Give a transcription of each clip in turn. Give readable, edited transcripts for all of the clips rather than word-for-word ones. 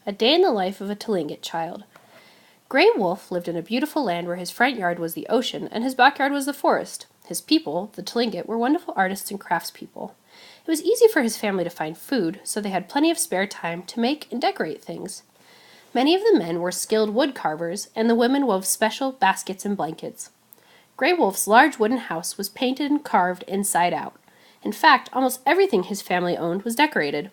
A Day in the Life of a Tlingit Child. Grey Wolf lived in a beautiful land where his front yard was the ocean and his backyard was the forest. His people, the Tlingit, were wonderful artists and craftspeople. It was easy for his family to find food, so they had plenty of spare time to make and decorate things. Many of the men were skilled wood carvers, and the women wove special baskets and blankets. Grey Wolf's large wooden house was painted and carved inside out. In fact, almost everything his family owned was decorated.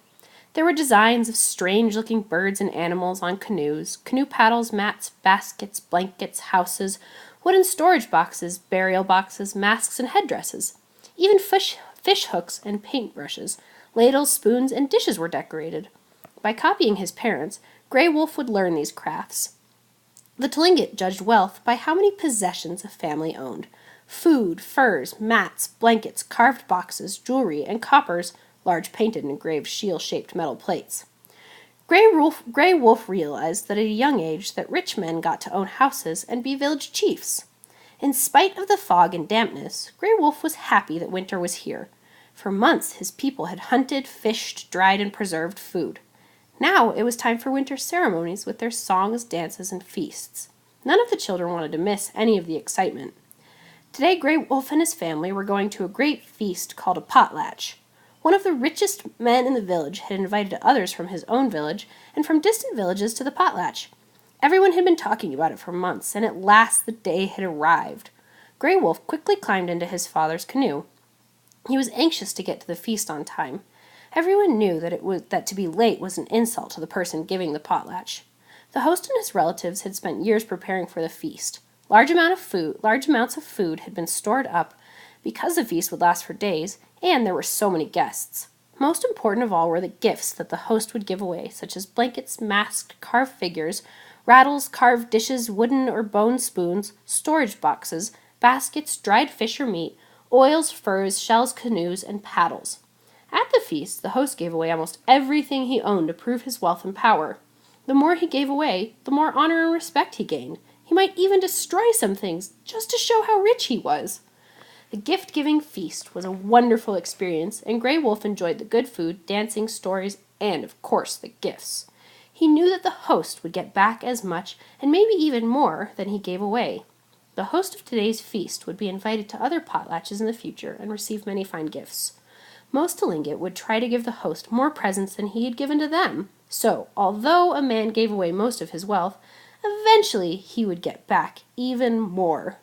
There were designs of strange-looking birds and animals on canoes, canoe paddles, mats, baskets, blankets, houses, wooden storage boxes, burial boxes, masks, and headdresses. Even fish hooks and paintbrushes, ladles, spoons, and dishes were decorated. By copying his parents, Grey Wolf would learn these crafts. The Tlingit judged wealth by how many possessions a family owned. Food, furs, mats, blankets, carved boxes, jewelry, and coppers, large painted and engraved shield-shaped metal plates. Grey Wolf realized that at a young age that rich men got to own houses and be village chiefs. In spite of the fog and dampness, Grey Wolf was happy that winter was here. For months his people had hunted, fished, dried, and preserved food. Now it was time for winter ceremonies with their songs, dances, and feasts. None of the children wanted to miss any of the excitement. Today Grey Wolf and his family were going to a great feast called a potlatch. One of the richest men in the village had invited others from his own village and from distant villages to the potlatch. Everyone had been talking about it for months, and at last the day had arrived. Grey Wolf quickly climbed into his father's canoe. He was anxious to get to the feast on time. Everyone knew that to be late was an insult to the person giving the potlatch. The host and his relatives had spent years preparing for the feast. Large amounts of food had been stored up because the feast would last for days, and there were so many guests. Most important of all were the gifts that the host would give away, such as blankets, masks, carved figures, rattles, carved dishes, wooden or bone spoons, storage boxes, baskets, dried fish or meat, oils, furs, shells, canoes, and paddles. At the feast, the host gave away almost everything he owned to prove his wealth and power. The more he gave away, the more honor and respect he gained. He might even destroy some things just to show how rich he was. The gift-giving feast was a wonderful experience, and Grey Wolf enjoyed the good food, dancing, stories, and, of course, the gifts. He knew that the host would get back as much, and maybe even more, than he gave away. The host of today's feast would be invited to other potlatches in the future and receive many fine gifts. Most Tlingit would try to give the host more presents than he had given to them. So, although a man gave away most of his wealth, eventually he would get back even more.